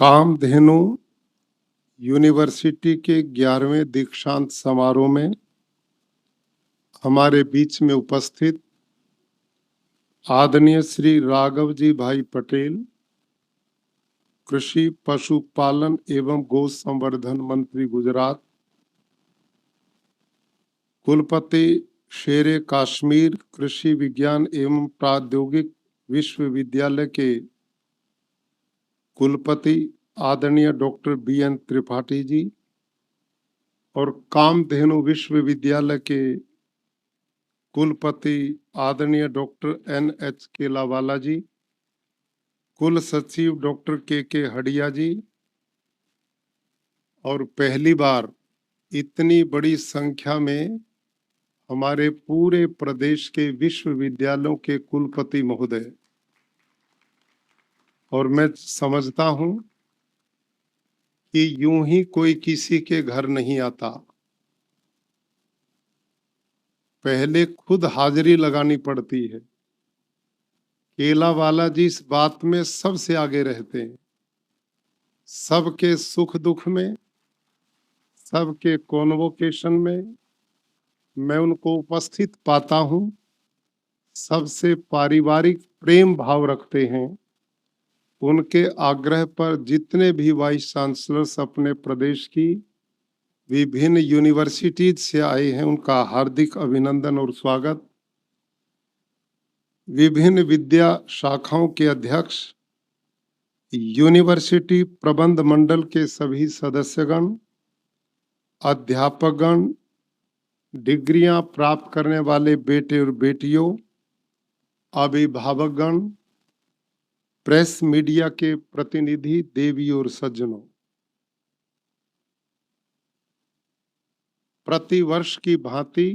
Kamdhenu university के 11वें दीक्षांत समारोह में हमारे बीच में उपस्थित आदरणीय श्री राघव जी भाई पटेल, कृषि पशुपालन एवं गौ संवर्धन मंत्री गुजरात, कुलपति शेरे कश्मीर कृषि विज्ञान एवं प्रौद्योगिक विश्वविद्यालय के कुलपति आदरणीय डॉक्टर BN त्रिपाठी जी और कामधेनु विश्वविद्यालय के कुलपति आदरणीय डॉक्टर NH केलावाला जी, कुल सचिव डॉक्टर KK हडिया जी और पहली बार इतनी बड़ी संख्या में हमारे पूरे प्रदेश के विश्वविद्यालयों के कुलपति महोदय। और मैं समझता हूं कि यूं ही कोई किसी के घर नहीं आता, पहले खुद हाजिरी लगानी पड़ती है। केलावाला जी इस बात में सबसे आगे रहते हैं, सबके सुख दुख में, सबके कॉन्वोकेशन में मैं उनको उपस्थित पाता हूं। सबसे पारिवारिक प्रेम भाव रखते हैं। उनके आग्रह पर जितने भी वाइस चांसलर्स अपने प्रदेश की विभिन्न यूनिवर्सिटीज से आए हैं, उनका हार्दिक अभिनंदन और स्वागत। विभिन्न विद्या शाखाओं के अध्यक्ष, यूनिवर्सिटी प्रबंध मंडल के सभी सदस्यगण, अध्यापकगण, डिग्रियां प्राप्त करने वाले बेटे और बेटियों, अभिभावकगण, प्रेस मीडिया के प्रतिनिधि, देवी और सज्जनों, प्रतिवर्ष की भांति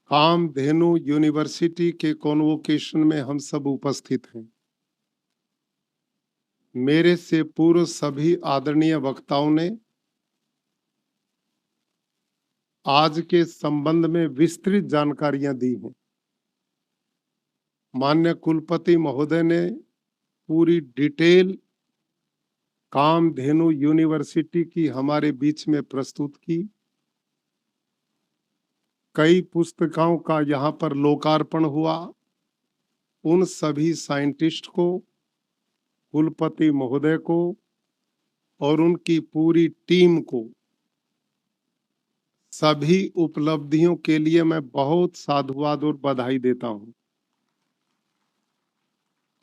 कामधेनु यूनिवर्सिटी के कॉन्वोकेशन में हम सब उपस्थित हैं। मेरे से पूर्व सभी आदरणीय वक्ताओं ने आज के संबंध में विस्तृत जानकारियां दी हैं। माननीय कुलपति महोदय ने पूरी डिटेल कामधेनु यूनिवर्सिटी की हमारे बीच में प्रस्तुत की। कई पुस्तकों का यहाँ पर लोकार्पण हुआ। उन सभी साइंटिस्ट को, कुलपति महोदय को और उनकी पूरी टीम को सभी उपलब्धियों के लिए मैं बहुत साधुवाद और बधाई देता हूं।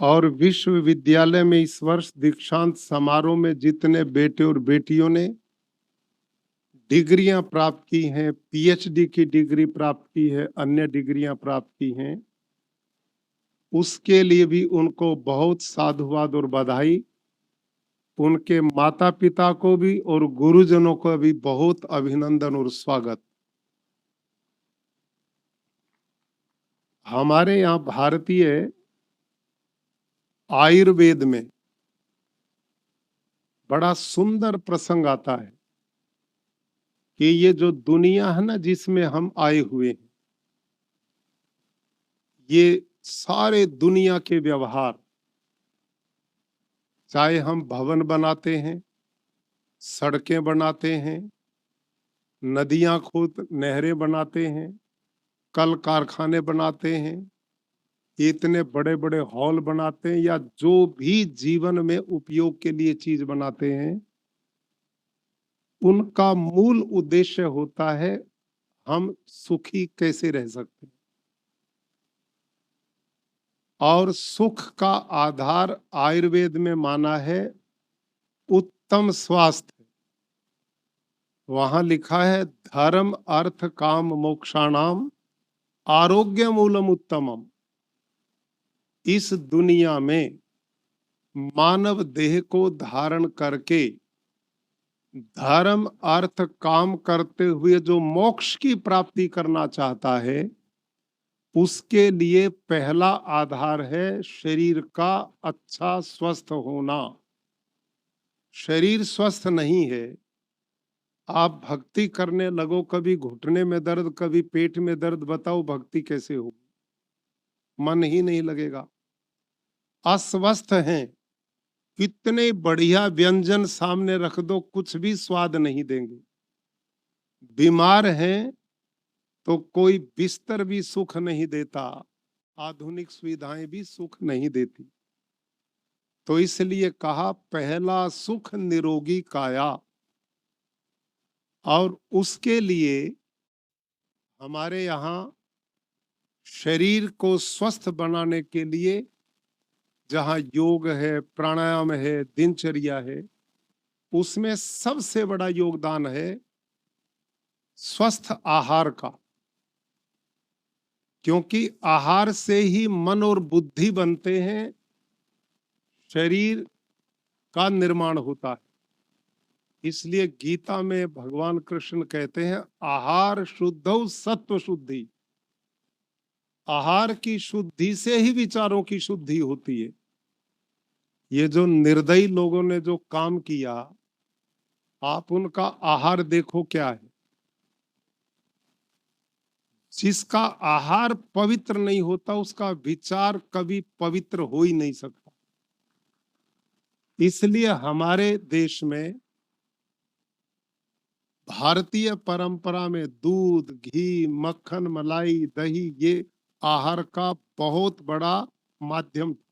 और विश्वविद्यालय में इस वर्ष दीक्षांत समारोह में जितने बेटे और बेटियों ने डिग्रियां प्राप्त की हैं, PhD की डिग्री प्राप्त की है, अन्य डिग्रियां प्राप्त की हैं, उसके लिए भी उनको बहुत साधुवाद और बधाई। उनके माता पिता को भी और गुरुजनों को भी बहुत अभिनंदन और स्वागत। हमारे यहाँ भारतीय आयुर्वेद में बड़ा सुंदर प्रसंग आता है कि ये जो दुनिया है ना जिसमें हम आए हुए हैं, ये सारे दुनिया के व्यवहार, चाहे हम भवन बनाते हैं, सड़कें बनाते हैं, नदियां खोद नहरें बनाते हैं, कल कारखाने बनाते हैं, इतने बड़े बड़े हॉल बनाते हैं, या जो भी जीवन में उपयोग के लिए चीज बनाते हैं, उनका मूल उद्देश्य होता है हम सुखी कैसे रह सकते हैं। और सुख का आधार आयुर्वेद में माना है उत्तम स्वास्थ्य। वहां लिखा है धर्म अर्थ काम मोक्षाणाम आरोग्य मूलम उत्तमम। इस दुनिया में मानव देह को धारण करके धर्म अर्थ काम करते हुए जो मोक्ष की प्राप्ति करना चाहता है, उसके लिए पहला आधार है शरीर का अच्छा स्वस्थ होना। शरीर स्वस्थ नहीं है, आप भक्ति करने लगो, कभी घुटने में दर्द, कभी पेट में दर्द, बताओ भक्ति कैसे होगी? मन ही नहीं लगेगा। अस्वस्थ हैं कितने बढ़िया व्यंजन सामने रख दो, कुछ भी स्वाद नहीं देंगे। बीमार हैं तो कोई बिस्तर भी सुख नहीं देता, आधुनिक सुविधाएं भी सुख नहीं देती। तो इसलिए कहा पहला सुख निरोगी काया, और उसके लिए हमारे यहाँ शरीर को स्वस्थ बनाने के लिए जहाँ योग है, प्राणायाम है, दिनचर्या है, उसमें सबसे बड़ा योगदान है स्वस्थ आहार का। क्योंकि आहार से ही मन और बुद्धि बनते हैं, शरीर का निर्माण होता है। इसलिए गीता में भगवान कृष्ण कहते हैं आहार शुद्धौ सत्व शुद्धि। आहार की शुद्धि से ही विचारों की शुद्धि होती है। ये जो निर्दयी लोगों ने जो काम किया, आप उनका आहार देखो क्या है। जिसका आहार पवित्र नहीं होता उसका विचार कभी पवित्र हो ही नहीं सकता। इसलिए हमारे देश में भारतीय परंपरा में दूध, घी, मक्खन, मलाई, दही ये आहार का बहुत बड़ा माध्यम था।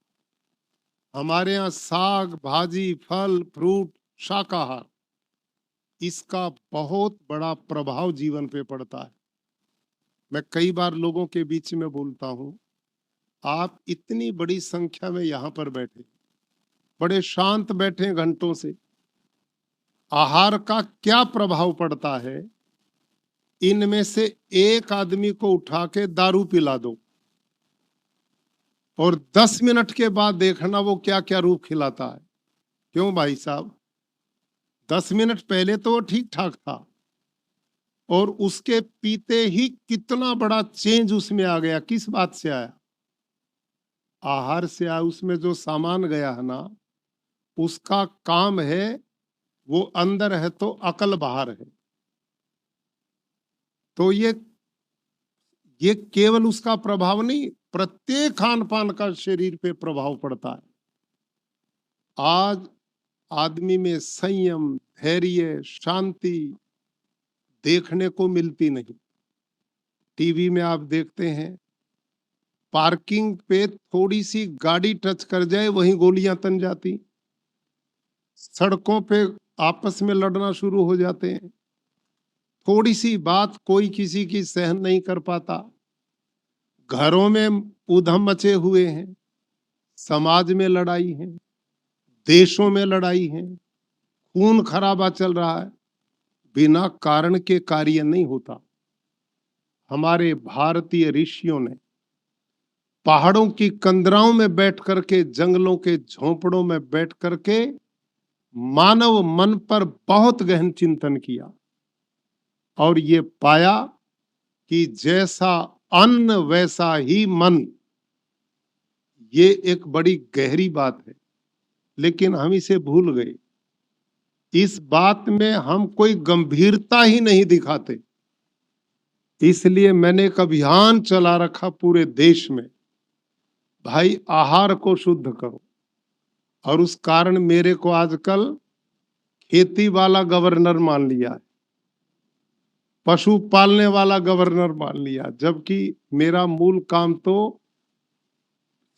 हमारे यहाँ साग, भाजी, फल, फ्रूट, शाकाहार, इसका बहुत बड़ा प्रभाव जीवन पे पड़ता है। मैं कई बार लोगों के बीच में बोलता हूँ, आप इतनी बड़ी संख्या में यहाँ पर बैठे, बड़े शांत बैठे घंटों से, आहार का क्या प्रभाव पड़ता है। इनमें से एक आदमी को उठा के दारू पिला दो और 10 मिनट के बाद देखना वो क्या क्या रूप खिलाता है। क्यों भाई साहब, 10 मिनट पहले तो वो ठीक ठाक था और उसके पीते ही कितना बड़ा चेंज उसमें आ गया। किस बात से आया? आहार से आया। उसमें जो सामान गया है ना, उसका काम है, वो अंदर है तो अकल बाहर है। तो ये केवल उसका प्रभाव नहीं, प्रत्येक खान पान का शरीर पे प्रभाव पड़ता है। आज आदमी में संयम, धैर्य, शांति देखने को मिलती नहीं। टीवी में आप देखते हैं, पार्किंग पे थोड़ी सी गाड़ी टच कर जाए वहीं गोलियां तन जाती, सड़कों पे आपस में लड़ना शुरू हो जाते हैं, थोड़ी सी बात कोई किसी की सहन नहीं कर पाता, घरों में उधम मचे हुए हैं, समाज में लड़ाई है, देशों में लड़ाई है, खून खराबा चल रहा है। बिना कारण के कार्य नहीं होता। हमारे भारतीय ऋषियों ने पहाड़ों की कंदराओं में बैठ करके, जंगलों के झोंपड़ों में बैठ करके मानव मन पर बहुत गहन चिंतन किया और ये पाया कि जैसा अन्न वैसा ही मन। ये एक बड़ी गहरी बात है, लेकिन हम इसे भूल गए। इस बात में हम कोई गंभीरता ही नहीं दिखाते। इसलिए मैंने एक अभियान चला रखा पूरे देश में, भाई आहार को शुद्ध करो। और उस कारण मेरे को आजकल खेती वाला गवर्नर मान लिया है, पशु पालने वाला गवर्नर मान लिया, जबकि मेरा मूल काम तो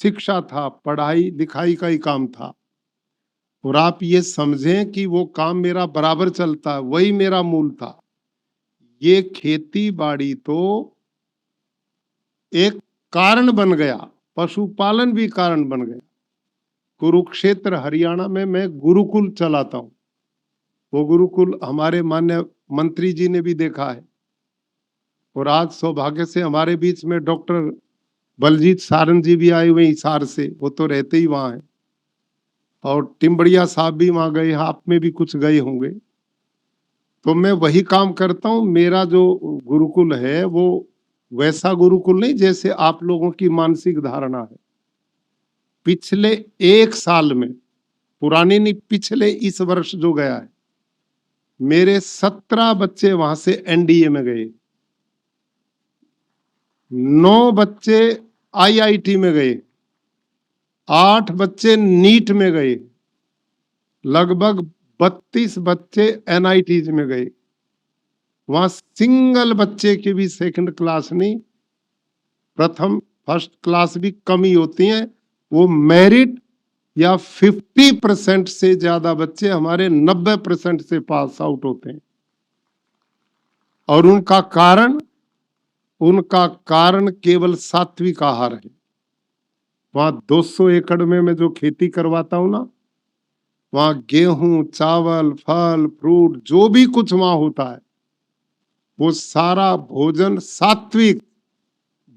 शिक्षा था, पढ़ाई लिखाई का ही काम था। और आप ये समझें कि वो काम मेरा बराबर चलता है, वही मेरा मूल था। ये खेती बाड़ी तो एक कारण बन गया, पशुपालन भी कारण बन गया। कुरुक्षेत्र हरियाणा में मैं गुरुकुल चलाता हूँ। वो गुरुकुल हमारे माननीय मंत्री जी ने भी देखा है। और आज सौभाग्य से हमारे बीच में डॉक्टर बलजीत सारंग जी भी आए हुए हिसार से, वो तो रहते ही वहां है। और टिम्बड़िया साहब भी वहां गए, आप में भी कुछ गए होंगे। तो मैं वही काम करता हूँ। मेरा जो गुरुकुल है वो वैसा गुरुकुल नहीं जैसे आप लोगों की मानसिक धारणा है। पिछले 1 साल में, पुरानी नहीं, पिछले इस वर्ष जो गया है, मेरे 17 बच्चे वहां से एनडीए में गए, 9 बच्चे आईआईटी में गए, 8 बच्चे नीट में गए, लगभग 32 बच्चे एनआईटीज में गए। वहां सिंगल बच्चे की भी सेकंड क्लास नहीं, प्रथम फर्स्ट क्लास भी कम ही होती हैं। वो मेरिट या 50% से ज्यादा बच्चे हमारे 90% से पास आउट होते हैं। और उनका कारण केवल सात्विक आहार है। वहां 200 एकड़ में मैं जो खेती करवाता हूं ना, वहां गेहूं, चावल, फल, फ्रूट जो भी कुछ वहां होता है, वो सारा भोजन सात्विक,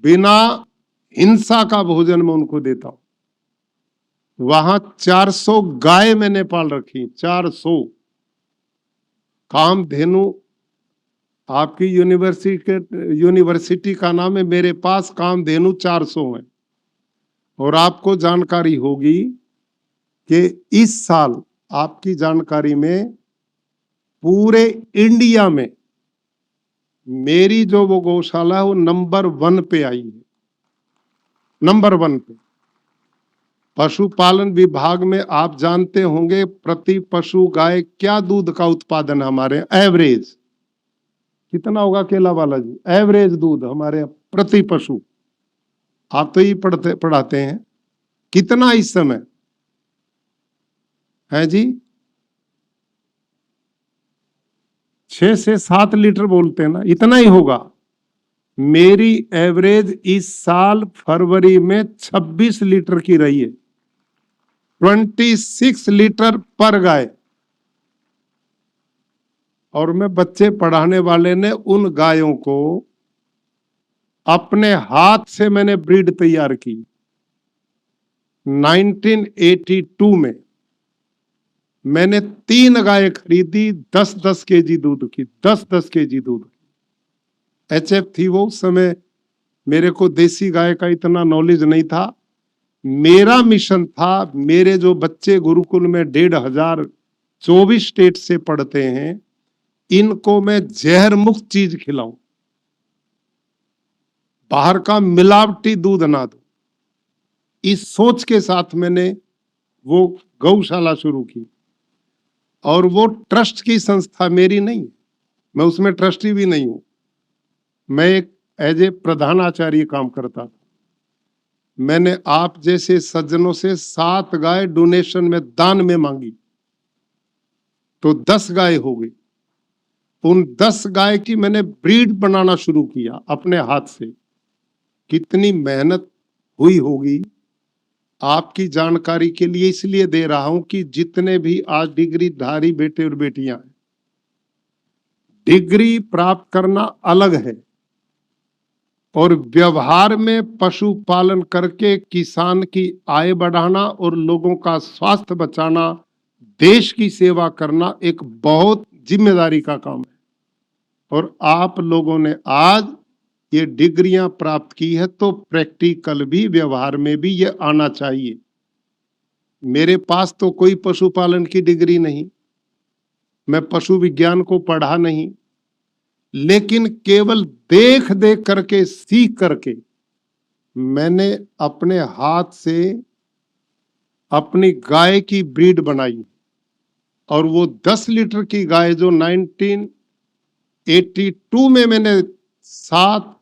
बिना हिंसा का भोजन मैं उनको देता हूं। वहां 400 गाय मैंने पाल रखी, 400। कामधेनु आपकी यूनिवर्सिटी का नाम है, मेरे पास कामधेनु 400 है। और आपको जानकारी होगी कि इस साल आपकी जानकारी में पूरे इंडिया में मेरी जो वो गौशाला है वो नंबर 1 पे आई है, नंबर 1 पे। पशुपालन विभाग में आप जानते होंगे प्रति पशु गाय क्या दूध का उत्पादन हमारे एवरेज कितना होगा केला वाला जी? एवरेज दूध हमारे प्रति पशु, आप तो ही पढ़ाते हैं, कितना इस समय है जी? 6 से 7 लीटर बोलते हैं ना, इतना ही होगा। मेरी एवरेज इस साल फरवरी में 26 लीटर की रही है, 26 लीटर पर गाय। और मैं बच्चे पढ़ाने वाले ने उन गायों को अपने हाथ से मैंने ब्रीड तैयार की। 1982 में मैंने 3 गाय खरीदी, 10-10 केजी दूध की, 10-10 केजी दूध। एचएफ थी वो उस समय, मेरे को देसी गाय का इतना नॉलेज नहीं था। मेरा मिशन था, मेरे जो बच्चे गुरुकुल में 1,500 24 स्टेट से पढ़ते हैं, इनको मैं जहर मुक्त चीज खिलाऊं, बाहर का मिलावटी दूध ना दूं। इस सोच के साथ मैंने वो गौशाला शुरू की। और वो ट्रस्ट की संस्था मेरी नहीं, मैं उसमें ट्रस्टी भी नहीं हूं, मैं एक एज ए प्रधानाचार्य काम करता था। मैंने आप जैसे सज्जनों से 7 गाय डोनेशन में दान में मांगी, तो 10 गाय हो गई। उन 10 गाय की मैंने ब्रीड बनाना शुरू किया अपने हाथ से। कितनी मेहनत हुई होगी आपकी जानकारी के लिए इसलिए दे रहा हूं कि जितने भी आज डिग्रीधारी बेटे और बेटियां हैं, डिग्री प्राप्त करना अलग है और व्यवहार में पशुपालन करके किसान की आय बढ़ाना और लोगों का स्वास्थ्य बचाना, देश की सेवा करना एक बहुत जिम्मेदारी का काम है। और आप लोगों ने आज ये डिग्रियां प्राप्त की है, तो प्रैक्टिकल भी, व्यवहार में भी ये आना चाहिए। मेरे पास तो कोई पशुपालन की डिग्री नहीं, मैं पशु विज्ञान को पढ़ा नहीं, लेकिन केवल देख देख करके, सीख करके मैंने अपने हाथ से अपनी गाय की ब्रीड बनाई। और वो 10 लीटर की गाय जो 1982 में मैंने 7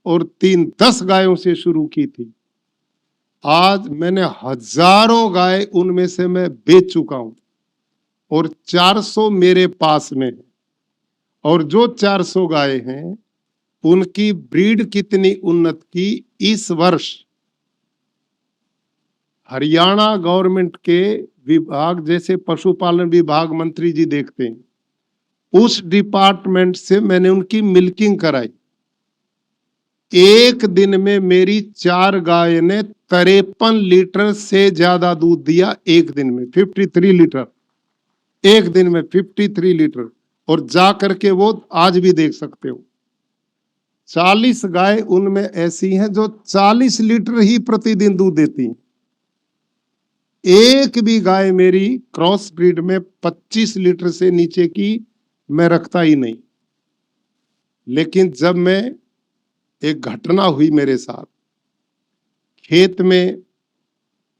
और 3 10 गायों से शुरू की थी, आज मैंने हजारों गाय उनमें से मैं बेच चुका हूं और 400 मेरे पास में है। और जो 400 गाय हैं उनकी ब्रीड कितनी उन्नत की, इस वर्ष हरियाणा गवर्नमेंट के विभाग, जैसे पशुपालन विभाग मंत्री जी देखते हैं, उस डिपार्टमेंट से मैंने उनकी मिल्किंग कराई। एक दिन में मेरी 4 गाय ने 53 लीटर से ज्यादा दूध दिया, एक दिन में 53 लीटर, एक दिन में 53 लीटर। और जा करके वो आज भी देख सकते हो, 40 गाय उनमें ऐसी हैं जो 40 लीटर ही प्रतिदिन दूध देती हैं। एक भी गाय मेरी क्रॉस ब्रीड में 25 लीटर से नीचे की मैं रखता ही नहीं। लेकिन जब मैं, एक घटना हुई मेरे साथ, खेत में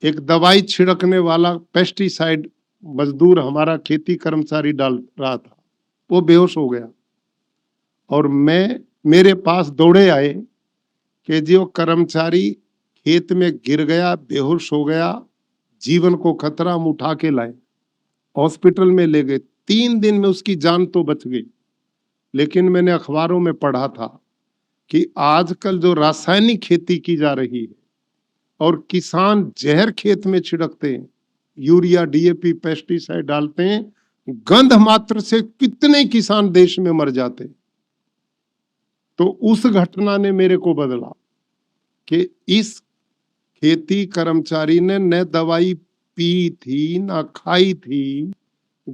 एक दवाई छिड़कने वाला पेस्टिसाइड मजदूर हमारा खेती कर्मचारी डाल रहा था, वो बेहोश हो गया और मेरे पास दौड़े आए कि जो कर्मचारी खेत में गिर गया, बेहोश हो गया, जीवन को खतरा, हम उठा के लाए, हॉस्पिटल में ले गए। 3 दिन में उसकी जान तो बच गई। लेकिन मैंने अखबारों में पढ़ा था कि आजकल जो रासायनिक खेती की जा रही है और किसान जहर खेत में छिड़कते हैं, यूरिया, डीएपी, पेस्टिसाइड डालते हैं, गंध मात्र से कितने किसान देश में मर जाते हैं। तो उस घटना ने मेरे को बदला कि इस खेती कर्मचारी ने न दवाई पी थी, न खाई थी,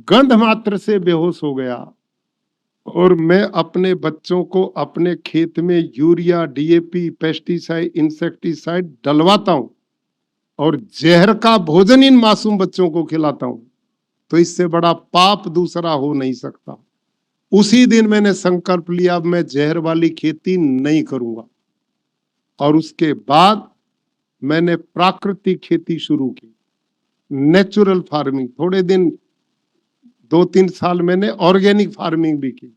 गंध मात्र से बेहोश हो गया। और मैं अपने बच्चों को अपने खेत में यूरिया, डीएपी, पेस्टिसाइड, इंसेक्टिसाइड डलवाता हूं और जहर का भोजन इन मासूम बच्चों को खिलाता हूं, तो इससे बड़ा पाप दूसरा हो नहीं सकता। उसी दिन मैंने संकल्प लिया, अब मैं जहर वाली खेती नहीं करूंगा। और उसके बाद मैंने प्राकृतिक खेती शुरू की, नेचुरल फार्मिंग। थोड़े दिन 2-3 साल मैंने ऑर्गेनिक फार्मिंग भी की।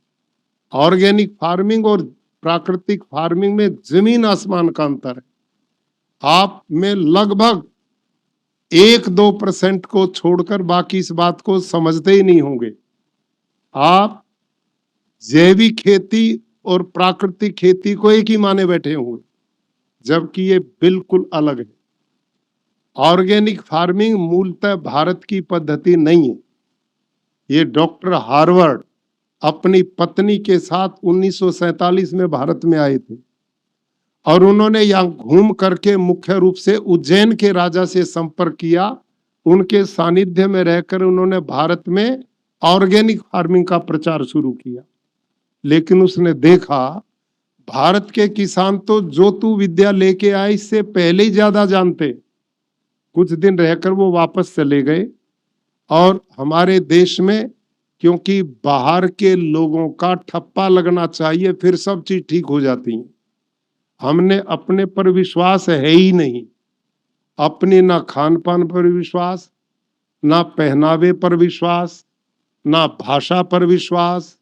ऑर्गेनिक फार्मिंग और प्राकृतिक फार्मिंग में जमीन आसमान का अंतर है। आप में लगभग 1-2% को छोड़कर बाकी इस बात को समझते ही नहीं होंगे। आप जैविक खेती और प्राकृतिक खेती को एक ही माने बैठे होंगे, जबकि ये बिल्कुल अलग है। ऑर्गेनिक फार्मिंग मूलतः भारत की पद्धति नहीं है। ये डॉक्टर हार्वर्ड अपनी पत्नी के साथ 1947 में भारत में आए थे और उन्होंने यहाँ घूम करके मुख्य रूप से उज्जैन के राजा से संपर्क किया। उनके सानिध्य में रहकर उन्होंने भारत में ऑर्गेनिक फार्मिंग का प्रचार शुरू किया। लेकिन उसने देखा भारत के किसान तो जो तू विद्या लेके आए इससे पहले ही ज्यादा जानते। कुछ दिन रहकर वो वापस चले गए और हमारे देश में, क्योंकि बाहर के लोगों का ठप्पा लगना चाहिए फिर सब चीज ठीक हो जाती है, हमने अपने पर विश्वास है ही नहीं। अपनी ना खान पान पर विश्वास, ना पहनावे पर विश्वास, ना भाषा पर विश्वास,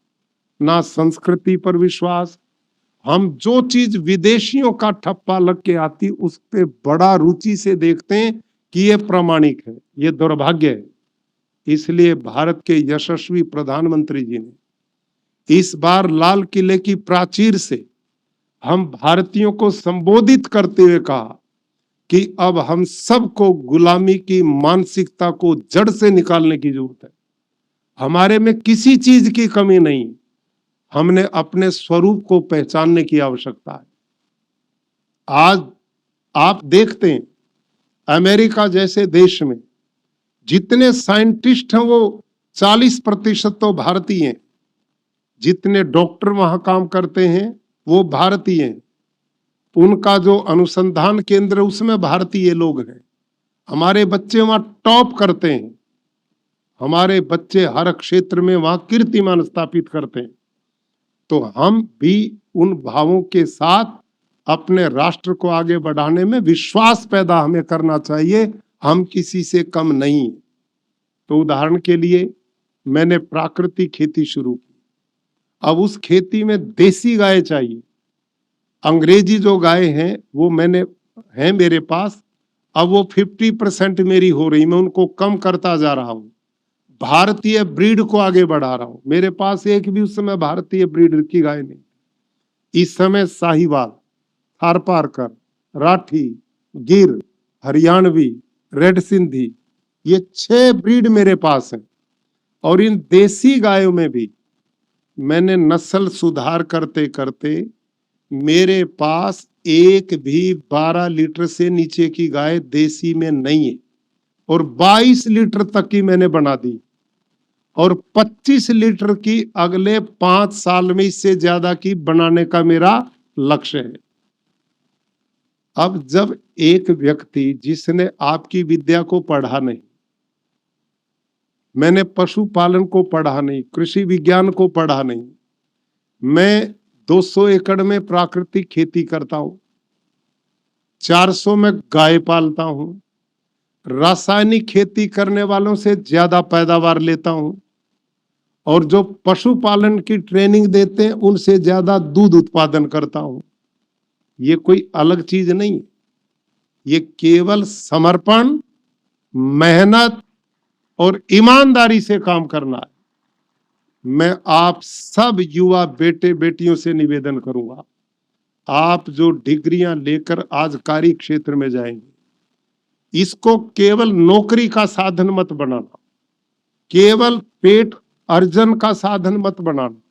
ना संस्कृति पर विश्वास। हम जो चीज विदेशियों का ठप्पा लग के आती उस पे बड़ा रुचि से देखते हैं कि ये प्रामाणिक है। ये दुर्भाग्य है। इसलिए भारत के यशस्वी प्रधानमंत्री जी ने इस बार लाल किले की प्राचीर से हम भारतीयों को संबोधित करते हुए कहा कि अब हम सबको गुलामी की मानसिकता को जड़ से निकालने की जरूरत है। हमारे में किसी चीज की कमी नहीं, हमने अपने स्वरूप को पहचानने की आवश्यकता है। आज आप देखते हैं अमेरिका जैसे देश में जितने साइंटिस्ट हैं वो 40% तो भारतीय हैं। जितने डॉक्टर वहां काम करते हैं वो भारतीय हैं। उनका जो अनुसंधान केंद्र है उसमें भारतीय लोग हैं। हमारे बच्चे वहां टॉप करते हैं। हमारे बच्चे हर क्षेत्र में वहां कीर्तिमान स्थापित करते हैं। तो हम भी उन भावों के साथ अपने राष्ट्र को आगे बढ़ाने में विश्वास पैदा हमें करना चाहिए। हम किसी से कम नहीं। तो उदाहरण के लिए मैंने प्राकृतिक खेती शुरू की। अब उस खेती में देसी गाय चाहिए। अंग्रेजी जो गाय हैं वो है मेरे पास, अब वो 50% मेरी हो रही, मैं उनको कम करता जा रहा हूं। भारतीय ब्रीड को आगे बढ़ा रहा हूं। मेरे पास एक भी उस समय भारतीय ब्रीड की गाय नहीं। इस समय साहिवाल, थारपारकर, राठी, गिर, हरियाणवी, रेड सिंधी, ये 6 ब्रीड मेरे पास हैं। और इन देसी गायों में भी मैंने नस्ल सुधार करते करते मेरे पास एक भी 12 लीटर से नीचे की गाय देसी में नहीं है और 22 लीटर तक की मैंने बना दी और 25 लीटर की अगले 5 साल में इससे ज्यादा की बनाने का मेरा लक्ष्य है। अब जब एक व्यक्ति जिसने आपकी विद्या को पढ़ा नहीं, मैंने पशुपालन को पढ़ा नहीं, कृषि विज्ञान को पढ़ा नहीं, मैं 200 एकड़ में प्राकृतिक खेती करता हूं, 400 में गाय पालता हूं, रासायनिक खेती करने वालों से ज्यादा पैदावार लेता हूं और जो पशुपालन की ट्रेनिंग देते हैं उनसे ज्यादा दूध उत्पादन करता हूं। ये कोई अलग चीज नहीं, ये केवल समर्पण, मेहनत और ईमानदारी से काम करना है। मैं आप सब युवा बेटे बेटियों से निवेदन करूंगा, आप जो डिग्रियां लेकर आज कार्य क्षेत्र में जाएंगे, इसको केवल नौकरी का साधन मत बनाना, केवल पेट अर्जन का साधन मत बनाना।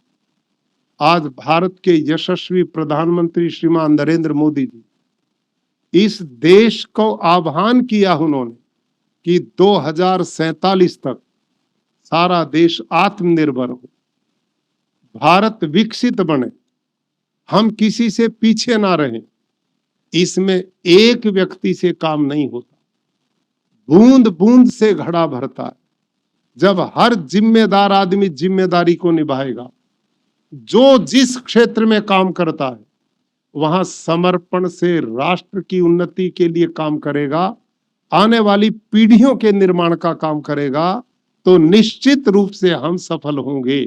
आज भारत के यशस्वी प्रधानमंत्री श्रीमान नरेंद्र मोदी जी इस देश को आह्वान किया उन्होंने कि 2047 तक सारा देश आत्मनिर्भर हो, भारत विकसित बने, हम किसी से पीछे ना रहें। इसमें एक व्यक्ति से काम नहीं होता, बूंद बूंद से घड़ा भरता है। जब हर जिम्मेदार आदमी जिम्मेदारी को निभाएगा, जो जिस क्षेत्र में काम करता है वहां समर्पण से राष्ट्र की उन्नति के लिए काम करेगा, आने वाली पीढ़ियों के निर्माण का काम करेगा, तो निश्चित रूप से हम सफल होंगे।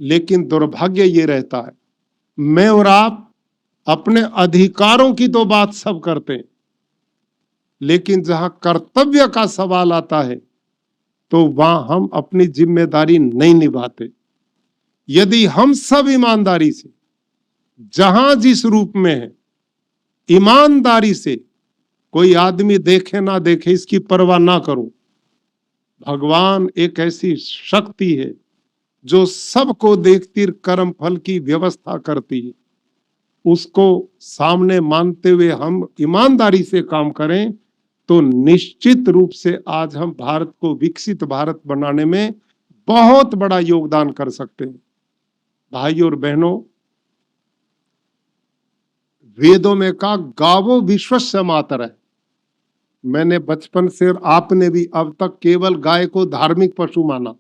लेकिन दुर्भाग्य ये रहता है, मैं और आप अपने अधिकारों की तो बात सब करते हैं, लेकिन जहां कर्तव्य का सवाल आता है तो वहां हम अपनी जिम्मेदारी नहीं निभाते। यदि हम सब ईमानदारी से, जहां जिस रूप में है, ईमानदारी से, कोई आदमी देखे ना देखे इसकी परवाह ना करो। भगवान एक ऐसी शक्ति है जो सबको देखती कर्म फल की व्यवस्था करती है, उसको सामने मानते हुए हम ईमानदारी से काम करें तो निश्चित रूप से आज हम भारत को विकसित भारत बनाने में बहुत बड़ा योगदान कर सकते हैं। भाई और बहनों, वेदों में कहा गावो विश्वस्य मातरः। मैंने बचपन से और आपने भी अब तक केवल गाय को धार्मिक पशु माना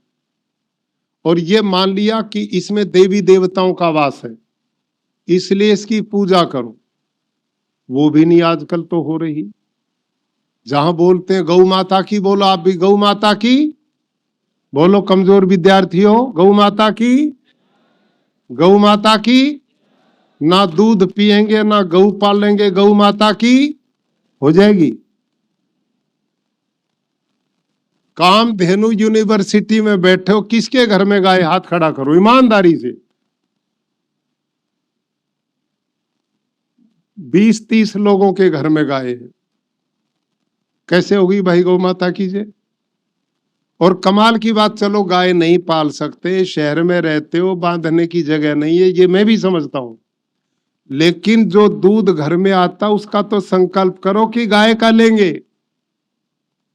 और ये मान लिया कि इसमें देवी देवताओं का वास है, इसलिए इसकी पूजा करो। वो भी नहीं आजकल तो हो रही। जहां बोलते हैं गौ माता की, बोलो आप भी गौ माता की बोलो। कमजोर विद्यार्थियों, गौ माता की, गौ माता की। ना दूध पिएंगे ना गौ पालेंगे, गौ माता की हो जाएगी। कामधेनु यूनिवर्सिटी में बैठे हो, किसके घर में गाय? हाथ खड़ा करो ईमानदारी से। 20-30 लोगों के घर में गाय है, कैसे होगी भाई गौ माता की जय? और कमाल की बात, चलो गाय नहीं पाल सकते, शहर में रहते हो, बांधने की जगह नहीं है, ये मैं भी समझता हूं, लेकिन जो दूध घर में आता उसका तो संकल्प करो कि गाय का लेंगे।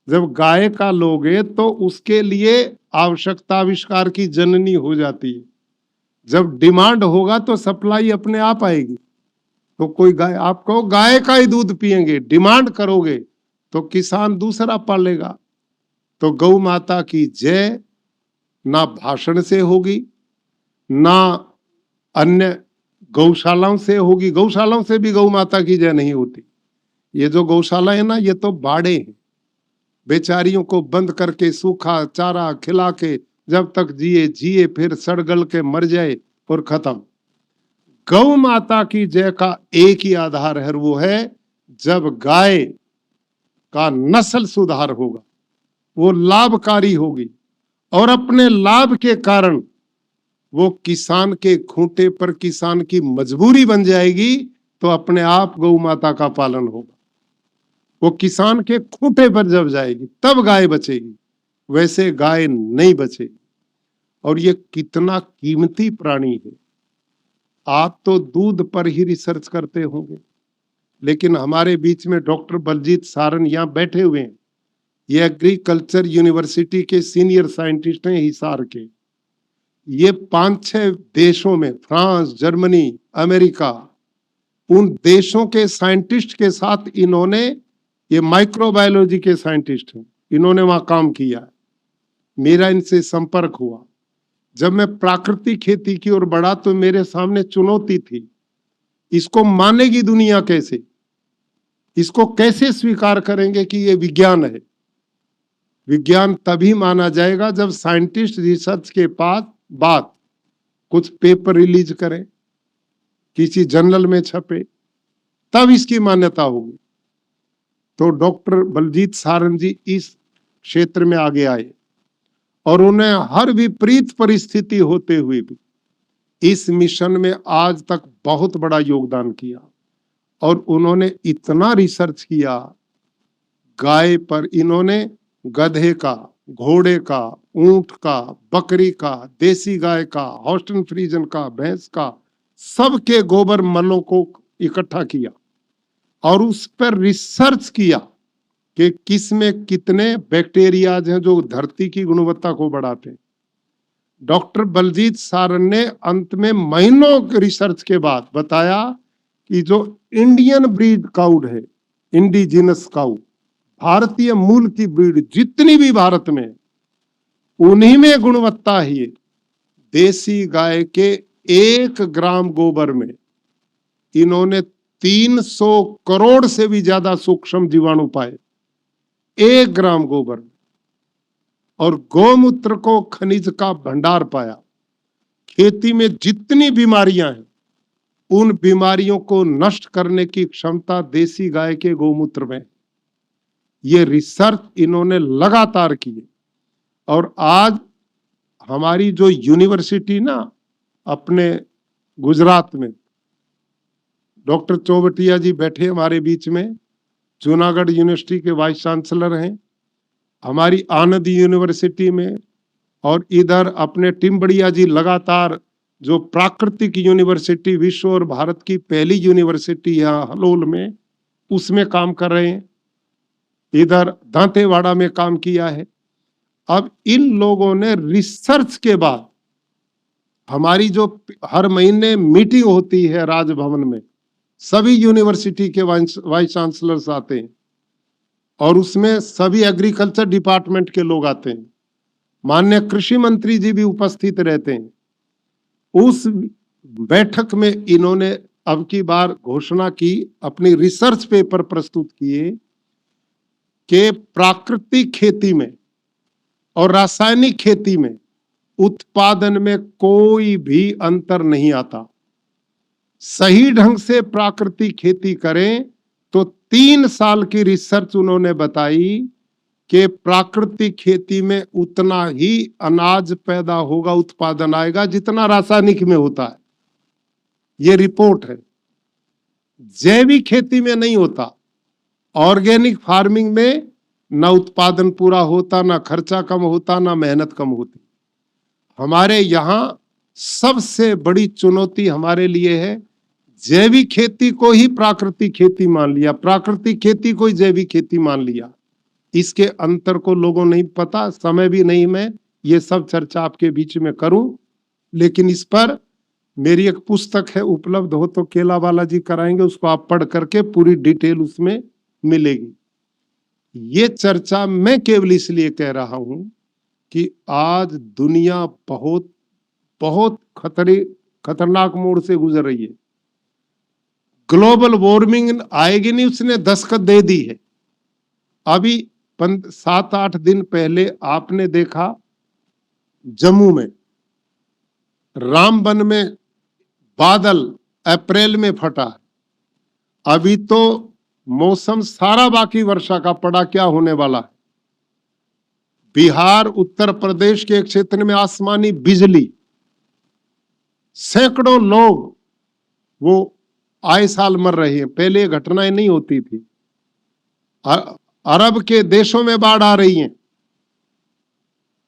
जब गाय का लोगे तो उसके लिए आवश्यकता आविष्कार की जननी हो जाती है। जब डिमांड होगा तो सप्लाई अपने आप आएगी। तो कोई गाय, आप कहो गाय का ही दूध पिएंगे, डिमांड करोगे तो किसान दूसरा पालेगा। तो गौ माता की जय ना भाषण से होगी, ना अन्य गौशालाओं से होगी। गौशालाओं से भी गौ माता की जय नहीं होती। ये जो गौशाला है ना, ये तो बाड़े हैं, बेचारियों को बंद करके सूखा चारा खिला के जब तक जिए जिए, फिर सड़गल के मर जाए और खत्म। गौ माता की जय का एक ही आधार है, वो है जब गाय का नस्ल सुधार होगा, वो लाभकारी होगी और अपने लाभ के कारण वो किसान के खूंटे पर किसान की मजबूरी बन जाएगी, तो अपने आप गौ माता का पालन होगा। वो किसान के खूंटे पर जब जाएगी तब गाय बचेगी, वैसे गाय नहीं बचेगी। और ये कितना कीमती प्राणी है। आप तो दूध पर ही रिसर्च करते होंगे, लेकिन हमारे बीच में डॉक्टर बलजीत सारन यहाँ बैठे हुए हैं। ये एग्रीकल्चर यूनिवर्सिटी के सीनियर साइंटिस्ट हैं हिसार के। ये 5-6 देशों में, फ्रांस, जर्मनी, अमेरिका, उन देशों के साइंटिस्ट के साथ इन्होंने, ये माइक्रोबायोलॉजी के साइंटिस्ट हैं, इन्होंने वहां काम किया। मेरा इनसे संपर्क हुआ। जब मैं प्राकृतिक खेती की ओर बढ़ा तो मेरे सामने चुनौती थी, इसको मानेगी दुनिया कैसे? इसको कैसे स्वीकार करेंगे कि ये विज्ञान है? विज्ञान तभी माना जाएगा जब साइंटिस्ट रिसर्च के पास बाद कुछ पेपर रिलीज करें, किसी जर्नल में छपे, तब इसकी मान्यता होगी। तो डॉक्टर बलजीत सारंग जी इस क्षेत्र में आगे आए और उन्हें हर विपरीत परिस्थिति होते हुए भी इस मिशन में आज तक बहुत बड़ा योगदान किया। और उन्होंने इतना रिसर्च किया गाय पर, इन्होंने गधे का, घोड़े का, ऊंट का, बकरी का, देसी गाय का, हॉस्टन फ्रीजन का, भैंस का, सबके गोबर मलों को इकट्ठा किया और उस पर रिसर्च किया कि किस में कितने बैक्टीरियाज हैं जो धरती की गुणवत्ता को बढ़ाते हैं। डॉक्टर बलजीत सारंग ने अंत में महीनों के रिसर्च के बाद बताया कि जो इंडियन ब्रीड काउ है, इंडिजिनस काउ, भारतीय मूल की ब्रीड जितनी भी भारत में, उन्हीं में गुणवत्ता ही देसी गाय के 1 ग्राम गोबर में इन्होंने 300 करोड़ से भी ज्यादा सूक्ष्म जीवाणु पाए 1 ग्राम गोबर में। और गौमूत्र को खनिज का भंडार पाया। खेती में जितनी बीमारियां हैं उन बीमारियों को नष्ट करने की क्षमता देसी गाय के गौमूत्र में। ये रिसर्च इन्होंने लगातार किए और आज हमारी जो यूनिवर्सिटी ना अपने गुजरात में, डॉक्टर चौबटिया जी बैठे हमारे बीच में, जूनागढ़ यूनिवर्सिटी के वाइस चांसलर हैं, हमारी आनंद यूनिवर्सिटी में, और इधर अपने टिम्बड़िया जी लगातार जो प्राकृतिक यूनिवर्सिटी विश्व और भारत की पहली यूनिवर्सिटी यहाँ हलोल में, उसमें काम कर रहे हैं। इधर दांतेवाड़ा में काम किया है। अब इन लोगों ने रिसर्च के बाद, हमारी जो हर महीने मीटिंग होती है राजभवन में, सभी यूनिवर्सिटी के वाइस चांसलर्स आते हैं और उसमें सभी एग्रीकल्चर डिपार्टमेंट के लोग आते हैं, माननीय कृषि मंत्री जी भी उपस्थित रहते हैं। उस बैठक में इन्होंने अब की बार घोषणा की, अपनी रिसर्च पेपर प्रस्तुत किए कि प्राकृतिक खेती में और रासायनिक खेती में उत्पादन में कोई भी अंतर नहीं आता। सही ढंग से प्राकृतिक खेती करें तो 3 साल की रिसर्च उन्होंने बताई कि प्राकृतिक खेती में उतना ही अनाज पैदा होगा, उत्पादन आएगा जितना रासायनिक में होता है। ये रिपोर्ट है। जैविक खेती में नहीं होता। ऑर्गेनिक फार्मिंग में ना उत्पादन पूरा होता, ना खर्चा कम होता, ना मेहनत कम होती। हमारे यहाँ सबसे बड़ी चुनौती हमारे लिए है, जैविक खेती को ही प्राकृतिक खेती मान लिया, प्राकृतिक खेती को ही जैविक खेती मान लिया। इसके अंतर को लोगों नहीं पता, समय भी नहीं मैं ये सब चर्चा आपके बीच में करूं, लेकिन इस पर मेरी एक पुस्तक है, उपलब्ध हो तो केला वाला जी कराएंगे, उसको आप पढ़ करके पूरी डिटेल उसमें मिलेगी। ये चर्चा मैं केवल इसलिए कह रहा हूं कि आज दुनिया बहुत बहुत खतरनाक मोड़ से गुजर रही है। ग्लोबल वार्मिंग आएगी नहीं, उसने दस्तक दे दी है। अभी 7-8 दिन पहले आपने देखा जम्मू में रामबन में बादल अप्रैल में फटा। अभी तो मौसम सारा बाकी वर्षा का पड़ा, क्या होने वाला है। बिहार, उत्तर प्रदेश के एक क्षेत्र में आसमानी बिजली, सैकड़ों लोग वो आए साल मर रहे हैं। पहले घटनाएं नहीं होती थी। अरब के देशों में बाढ़ आ रही है,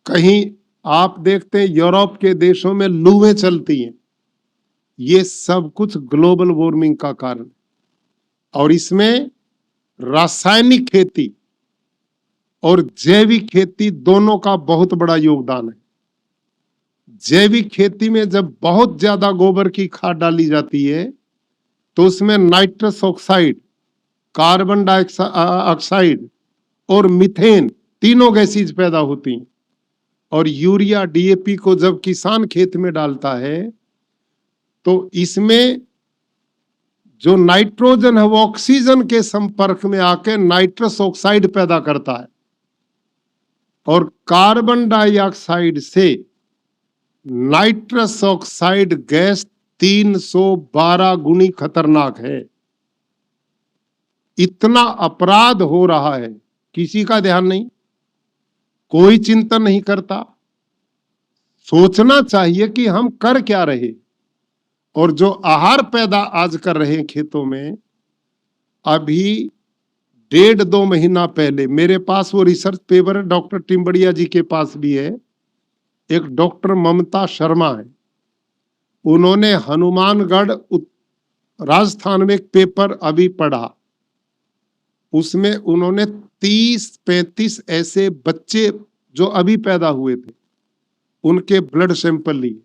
कहीं आप देखते हैं यूरोप के देशों में लूहें चलती हैं। ये सब कुछ ग्लोबल वार्मिंग का कारण, और इसमें रासायनिक खेती और जैविक खेती दोनों का बहुत बड़ा योगदान है। जैविक खेती में जब बहुत ज्यादा गोबर की खाद डाली जाती है तो उसमें नाइट्रस ऑक्साइड, कार्बन डाइऑक्साइड और मीथेन तीनों गैसेज पैदा होती हैं। और यूरिया, डीएपी को जब किसान खेत में डालता है तो इसमें जो नाइट्रोजन है वो ऑक्सीजन के संपर्क में आके नाइट्रस ऑक्साइड पैदा करता है और कार्बन डाइऑक्साइड से नाइट्रस ऑक्साइड गैस 312 गुनी खतरनाक है। इतना अपराध हो रहा है, किसी का ध्यान नहीं, कोई चिंतन नहीं करता। सोचना चाहिए कि हम कर क्या रहे। और जो आहार पैदा आज कर रहे हैं खेतों में, अभी 1.5-2 महीना पहले मेरे पास वो रिसर्च पेपर है, डॉक्टर टिम्बड़िया जी के पास भी है, एक डॉक्टर ममता शर्मा है, उन्होंने हनुमानगढ़ राजस्थान में एक पेपर अभी पढ़ा, उसमें उन्होंने 30-35 ऐसे बच्चे जो अभी पैदा हुए थे उनके ब्लड सैंपल लिए।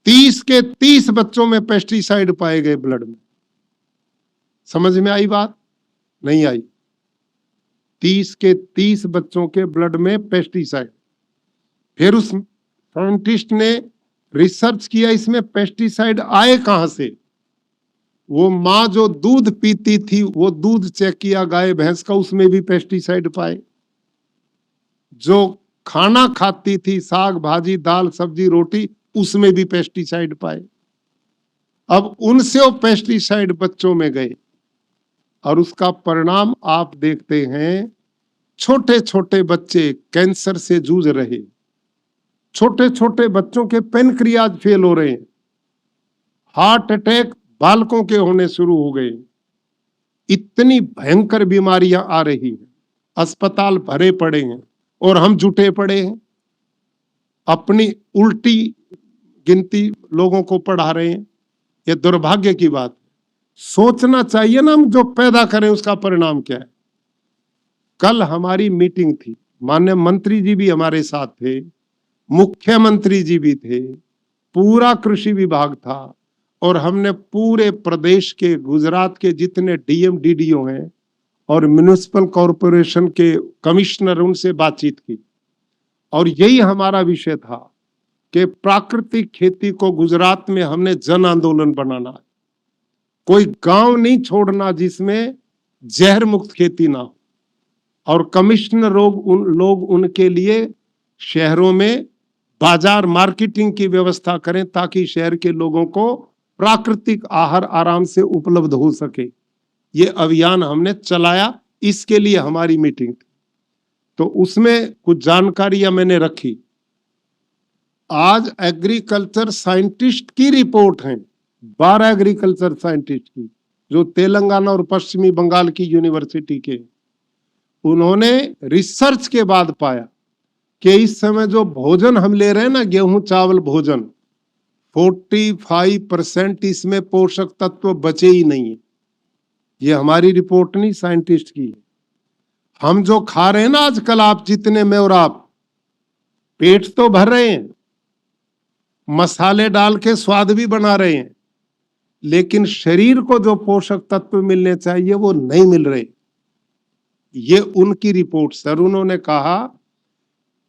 30 के 30 बच्चों में पेस्टिसाइड पाए गए ब्लड में। समझ में आई बात? नहीं आई। 30 के 30 बच्चों के ब्लड में पेस्टिसाइड। फिर उस साइंटिस्ट ने रिसर्च किया इसमें पेस्टिसाइड आए कहां से। वो माँ जो दूध पीती थी वो दूध चेक किया गाय भैंस का, उसमें भी पेस्टिसाइड पाए। जो खाना खाती थी साग भाजी दाल सब्जी रोटी, उसमें भी पेस्टिसाइड पाए। अब उनसे वो पेस्टिसाइड बच्चों में गए और उसका परिणाम आप देखते हैं, छोटे छोटे बच्चे कैंसर से जूझ रहे, छोटे छोटे बच्चों के पेनक्रियाज फेल हो रहे हैं, हार्ट अटैक बालकों के होने शुरू हो गए। इतनी भयंकर बीमारियां आ रही हैं, अस्पताल भरे पड़े हैं और हम जुटे पड़े हैं, अपनी उल्टी गिनती लोगों को पढ़ा रहे हैं। यह दुर्भाग्य की बात है। सोचना चाहिए ना, हम जो पैदा करें उसका परिणाम क्या है। कल हमारी मीटिंग थी, माननीय मंत्री जी भी हमारे साथ थे, मुख्यमंत्री जी भी थे, पूरा कृषि विभाग था और हमने पूरे प्रदेश के, गुजरात के जितने डीएम डीडीओ हैं और म्युनिसिपल कॉरपोरेशन के कमिश्नर, उनसे बातचीत की और यही हमारा विषय था कि प्राकृतिक खेती को गुजरात में हमने जन आंदोलन बनाना है। कोई गांव नहीं छोड़ना जिसमें जहर मुक्त खेती ना हो। और कमिश्नर लोग उनके लिए शहरों में बाजार मार्केटिंग की व्यवस्था करें ताकि शहर के लोगों को प्राकृतिक आहार आराम से उपलब्ध हो सके। ये अभियान हमने चलाया, इसके लिए हमारी मीटिंग थी। तो उसमें कुछ जानकारियां मैंने रखी। आज एग्रीकल्चर साइंटिस्ट की रिपोर्ट है, 12 एग्रीकल्चर साइंटिस्ट की, जो तेलंगाना और पश्चिमी बंगाल की यूनिवर्सिटी के, उन्होंने रिसर्च के बाद पाया कि इस समय जो भोजन हम ले रहे हैं ना, गेहूं चावल भोजन, 45% इसमें पोषक तत्व बचे ही नहीं है। ये हमारी रिपोर्ट नहीं, साइंटिस्ट की है। हम जो खा रहे हैं ना आजकल, आप जितने में और आप, पेट तो भर रहे हैं, मसाले डाल के स्वाद भी बना रहे हैं, लेकिन शरीर को जो पोषक तत्व मिलने चाहिए वो नहीं मिल रहे। ये उनकी रिपोर्ट सर। उन्होंने कहा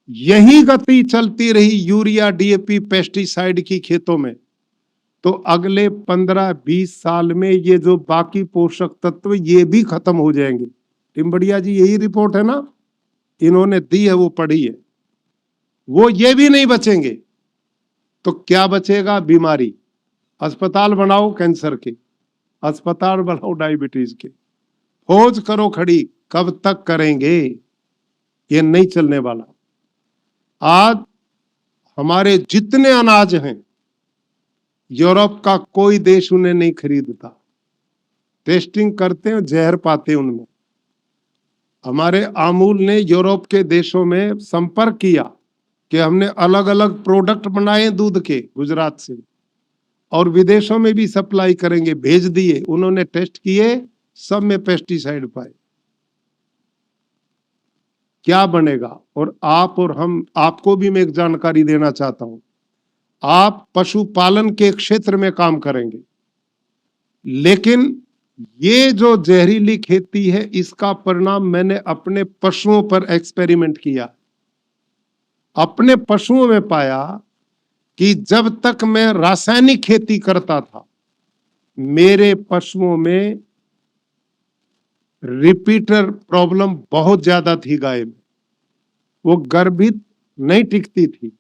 यही गति चलती रही यूरिया डीएपी पेस्टिसाइड की खेतों में तो अगले 15-20 साल में ये जो बाकी पोषक तत्व ये भी खत्म हो जाएंगे। टिम्बड़िया जी यही रिपोर्ट है ना, इन्होंने दी है, वो पढ़ी है। वो ये भी नहीं बचेंगे तो क्या बचेगा? बीमारी। अस्पताल बनाओ कैंसर के, अस्पताल बनाओ डायबिटीज के, फौज करो खड़ी, कब तक करेंगे? ये नहीं चलने वाला। आज हमारे जितने अनाज हैं, यूरोप का कोई देश उन्हें नहीं खरीदता। टेस्टिंग करते हैं, जहर पाते हैं उनमें। हमारे अमूल ने यूरोप के देशों में संपर्क किया कि हमने अलग अलग प्रोडक्ट बनाए दूध के गुजरात से और विदेशों में भी सप्लाई करेंगे, भेज दिए। उन्होंने टेस्ट किए, सब में पेस्टिसाइड पाए। क्या बनेगा? और आप और हम, आपको भी मैं एक जानकारी देना चाहता हूं। आप पशुपालन के क्षेत्र में काम करेंगे, लेकिन ये जो जहरीली खेती है इसका परिणाम मैंने अपने पशुओं पर एक्सपेरिमेंट किया। अपने पशुओं में पाया कि जब तक मैं रासायनिक खेती करता था, मेरे पशुओं में रिपीटर प्रॉब्लम बहुत ज्यादा थी गाय में, वो गर्भित नहीं टिकती थी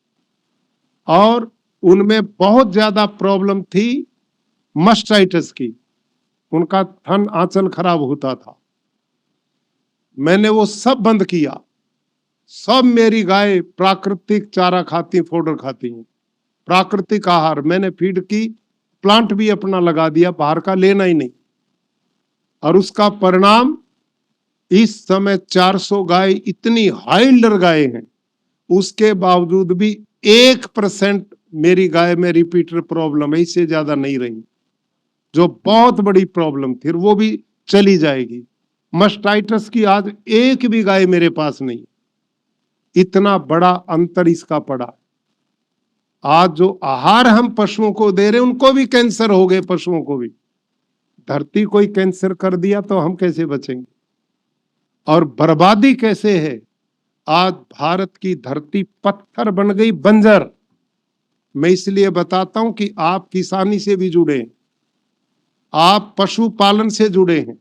और उनमें बहुत ज्यादा प्रॉब्लम थी मस्टाइटिस की, उनका थन आंचल खराब होता था। मैंने वो सब बंद किया, सब मेरी गाय प्राकृतिक चारा खाती, पाउडर खाती हैं, प्राकृतिक आहार। मैंने फीड की प्लांट भी अपना लगा दिया, बाहर का लेना ही नहीं। और उसका परिणाम इस समय 400 गाय इतनी हाइल्डर गाय हैं, उसके बावजूद भी 1% मेरी गाय में रिपीटर प्रॉब्लम है, इससे ज्यादा नहीं रही, जो बहुत बड़ी प्रॉब्लम थी, वो भी चली जाएगी। मस्टाइटिस की आज एक भी गाय मेरे पास नहीं। इतना बड़ा अंतर इसका पड़ा। आज जो आहार हम पशुओं को दे रहे हैं, उनको भी कैंसर हो गए, पशुओं को भी। धरती कोई कैंसर कर दिया तो हम कैसे बचेंगे? और बर्बादी कैसे है। आज भारत की धरती पत्थर बन गई, बंजर। मैं इसलिए बताता हूं कि आप किसानी से भी जुड़े हैं, आप पशुपालन से जुड़े हैं।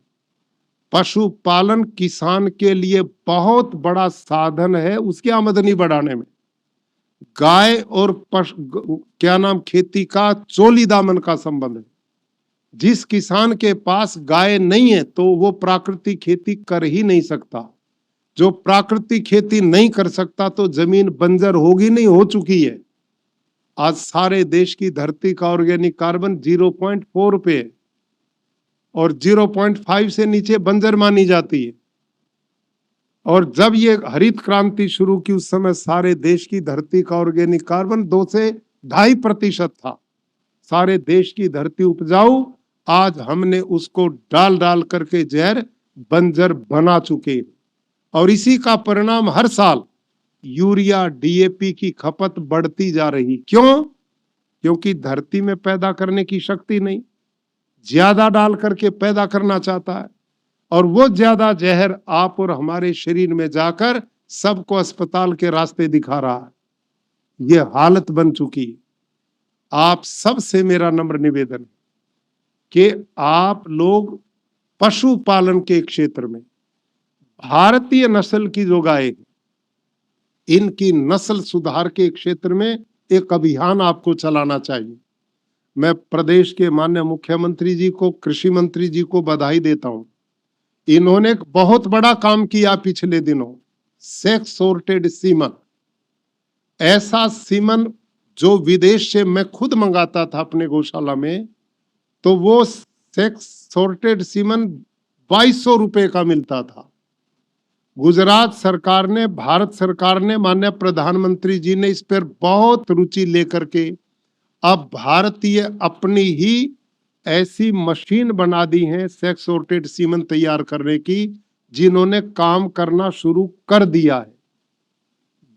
पशुपालन किसान के लिए बहुत बड़ा साधन है उसकी आमदनी बढ़ाने में। गाय और खेती का चोली दामन का संबंध है। जिस किसान के पास गाय नहीं है तो वो प्राकृतिक खेती कर ही नहीं सकता। जो प्राकृतिक खेती नहीं कर सकता तो जमीन बंजर होगी, नहीं हो चुकी है। आज सारे देश की धरती का ऑर्गेनिक कार्बन 0.4 पे है और 0.5 से नीचे बंजर मानी जाती है। और जब ये हरित क्रांति शुरू की, उस समय सारे देश की धरती का ऑर्गेनिक कार्बन 2 से 2.5% था। सारे देश की धरती उपजाऊ, आज हमने उसको डाल डाल करके जहर बंजर बना चुके। और इसी का परिणाम हर साल यूरिया डीएपी की खपत बढ़ती जा रही। क्यों? क्योंकि धरती में पैदा करने की शक्ति नहीं, ज्यादा डाल करके पैदा करना चाहता है और वो ज्यादा जहर आप और हमारे शरीर में जाकर सबको अस्पताल के रास्ते दिखा रहा है। ये हालत बन चुकी है। आप सबसे मेरा नम्र निवेदन है कि आप लोग पशुपालन के क्षेत्र में भारतीय नस्ल की जो गाय, इनकी नस्ल सुधार के क्षेत्र में एक अभियान आपको चलाना चाहिए। मैं प्रदेश के माननीय मुख्यमंत्री जी को, कृषि मंत्री जी को बधाई देता हूं। इन्होंने एक बहुत बड़ा काम किया पिछले दिनों, सेक्स सॉर्टेड सीमन। ऐसा सीमन जो विदेश से मैं खुद मंगाता था अपने गौशाला में, तो वो सेक्स सॉर्टेड सीमन 2200 रुपए का मिलता था। गुजरात सरकार ने, भारत सरकार ने, माननीय प्रधानमंत्री जी ने इस पर बहुत रुचि लेकर के अब भारतीय अपनी ही ऐसी मशीन बना दी है सेक्स सॉर्टेड सीमन तैयार करने की, जिन्होंने काम करना शुरू कर दिया है।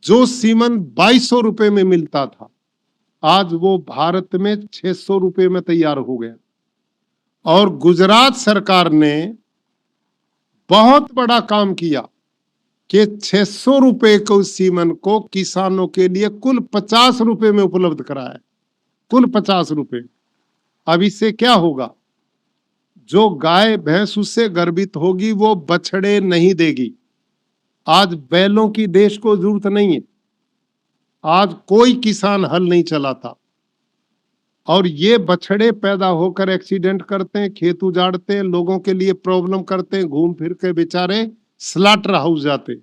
जो सीमन 2200 रुपए में मिलता था, आज वो भारत में 600 रुपए में तैयार हो गया। और गुजरात सरकार ने बहुत बड़ा काम किया कि 600 रुपए को सीमन को किसानों के लिए कुल 50 रुपए में उपलब्ध कराया, कुल 50 रुपए। अब इससे क्या होगा? जो गाय भैंस उससे गर्भित होगी वो बछड़े नहीं देगी। आज बैलों की देश को जरूरत नहीं है। आज कोई किसान हल नहीं चलाता और ये बछड़े पैदा होकर एक्सीडेंट करते हैं, खेत उजाड़ते हैं, लोगों के लिए प्रॉब्लम करते हैं, घूम फिर के बेचारे स्लॉटर हाउस जाते।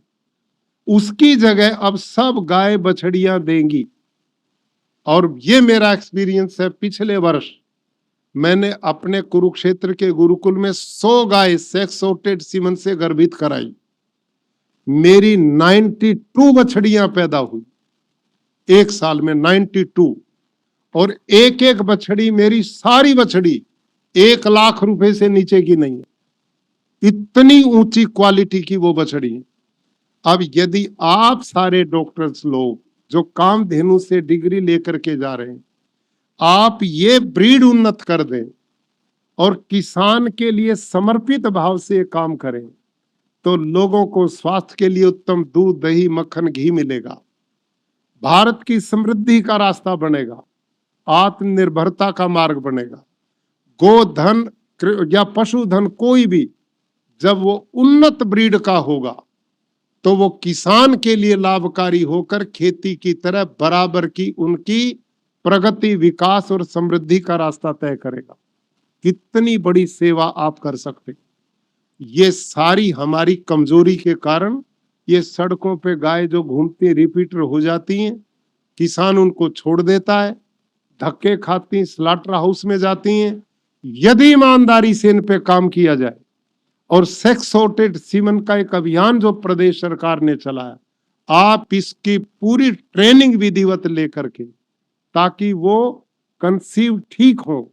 उसकी जगह अब सब गाय बछड़ियां देंगी। और ये मेरा एक्सपीरियंस है। पिछले वर्ष मैंने अपने कुरुक्षेत्र के गुरुकुल में 100 गाय सेक्स सॉर्टेड सीमन से गर्भित कराई। मेरी 92 बछड़ियां पैदा हुई एक साल में, 92। और एक एक बछड़ी, मेरी सारी बछड़ी 1 लाख रुपए से नीचे की नहीं है, इतनी ऊंची क्वालिटी की वो बछड़ी है। अब यदि आप सारे डॉक्टर्स लोग जो कामधेनु से डिग्री लेकर के जा रहे हैं, आप ये ब्रीड उन्नत कर दें और किसान के लिए समर्पित भाव से काम करें, तो लोगों को स्वास्थ्य के लिए उत्तम दूध, दही, मक्खन, घी मिलेगा। भारत की समृद्धि का रास्ता बनेगा, आत्मनिर्भरता का मार्ग बनेगा। गोधन या पशुधन कोई भी जब वो उन्नत ब्रीड का होगा तो वो किसान के लिए लाभकारी होकर खेती की तरह बराबर की उनकी प्रगति, विकास और समृद्धि का रास्ता तय करेगा। कितनी बड़ी सेवा आप कर सकते। ये सारी हमारी कमजोरी के कारण ये सड़कों पे गाय जो घूमती रिपीटर हो जाती हैं, किसान उनको छोड़ देता है, धक्के खाती, स्लॉटर हाउस में जाती हैं। यदि ईमानदारी से इन पे काम किया जाए और सेक्स सॉर्टेड सीमन का एक अभियान जो प्रदेश सरकार ने चलाया, आप इसकी पूरी ट्रेनिंग विधिवत लेकर के, ताकि वो कंसीव ठीक हो,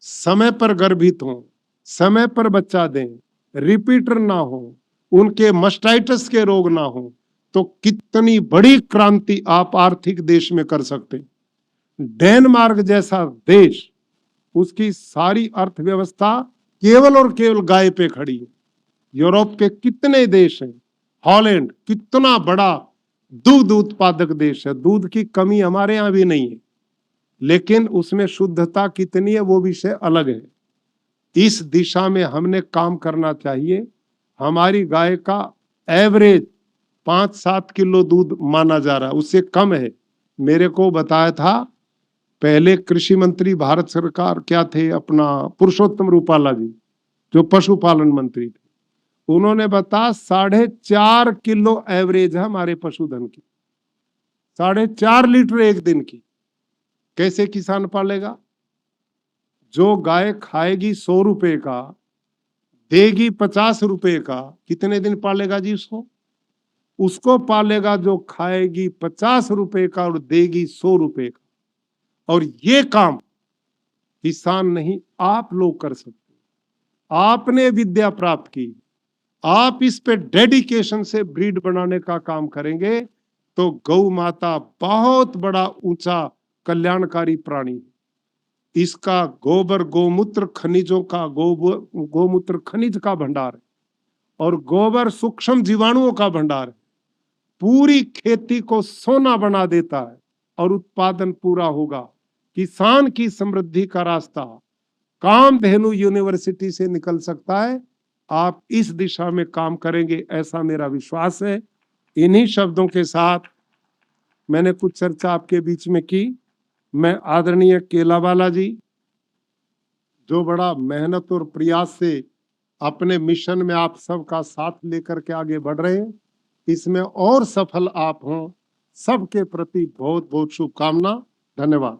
समय पर गर्भित हो, समय पर बच्चा दें, रिपीटर ना हो, उनके मस्टाइटिस के रोग ना हो, तो कितनी बड़ी क्रांति आप आर्थिक देश में कर सकते। डेनमार्क जैसा देश, उसकी सारी अर्थव्यवस्था केवल और केवल गाय पे खड़ी है। यूरोप के कितने देश हैं, हॉलैंड कितना बड़ा दूध उत्पादक देश है, दूध की कमी हमारे यहाँ भी नहीं है, लेकिन उसमें शुद्धता कितनी है वो विषय अलग है। इस दिशा में हमने काम करना चाहिए। हमारी गाय का एवरेज 5-7 किलो दूध माना जा रहा है, उससे कम है। मेरे को बताया था पहले कृषि मंत्री भारत सरकार क्या थे, अपना पुरुषोत्तम रूपाला जी, जो पशुपालन मंत्री थे, उन्होंने बताया 4.5 किलो एवरेज है हमारे पशुधन की, 4.5 लीटर एक दिन की। कैसे किसान पालेगा? जो गाय खाएगी 100 रुपए का, देगी 50 रुपए का, कितने दिन पालेगा जी उसको? उसको पालेगा जो खाएगी 50 रुपए का और देगी 100 रुपए का। और ये काम किसान नहीं, आप लोग कर सकते। आपने विद्या प्राप्त की, आप इस पे डेडिकेशन से ब्रीड बनाने का काम करेंगे तो गौ माता बहुत बड़ा ऊंचा कल्याणकारी प्राणी। इसका गोबर गोमूत्र खनिजों का, गोमूत्र खनिज का भंडार है और गोबर सूक्ष्म जीवाणुओं का भंडार है। पूरी खेती को सोना बना देता है और उत्पादन पूरा होगा। किसान की समृद्धि का रास्ता कामधेनु यूनिवर्सिटी से निकल सकता है। आप इस दिशा में काम करेंगे ऐसा मेरा विश्वास है। इन्हीं शब्दों के साथ मैंने कुछ चर्चा आपके बीच में की। मैं आदरणीय केलावाला जी, जो बड़ा मेहनत और प्रयास से अपने मिशन में आप सबका साथ लेकर के आगे बढ़ रहे हैं, इसमें और सफल आप हों, सबके प्रति बहुत बहुत शुभकामना। धन्यवाद।